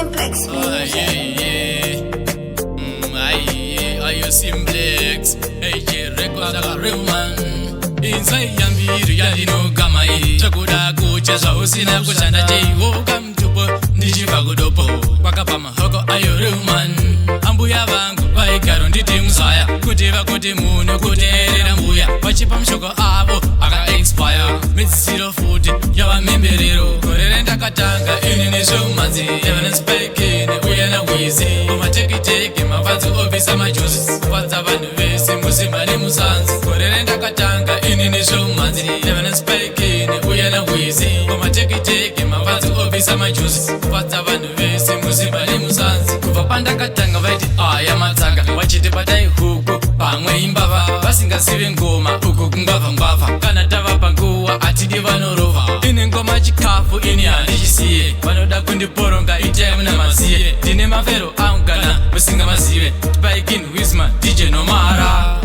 Simplex Ayo Simplex records like a real man. Inside yambiri yalino gamai chakuda kuchezwa usina kushanda cheiwoka mtupo ndichiva kudopo kwakapa mahoko ayo real man. Ambuya vangu vaigaro nditi muzaya kuti vakuti munhu kuteerera mbuya vachipa mushoko avo aka-expire midzisiro futi yavamemberero gorere ndakatanga ini nezveumanzi evanespekini uye nawizi mumatekiteki mabvadzo obvisa majuzi kufadza vanhu vese muzimba nemusanzi gorere ndakatanga ini nezveumanzi evanespekini uye nawizi mumatekiteki mabvadzo obvisa majuzi kufadza vanhu vese muzimba nemusanzi kubva pandakatanga vaiti aya matsanga vachiti batai huku pamwe imbava vasingazive ngoma uku kungavha kana tava panguva atidi vanorova ine ngoma chikafu ini handichisiye vanoda kundiporonga itai muna maziye ndine mafero angu kana musinga mazive Spike in Wisman DJ Nomara.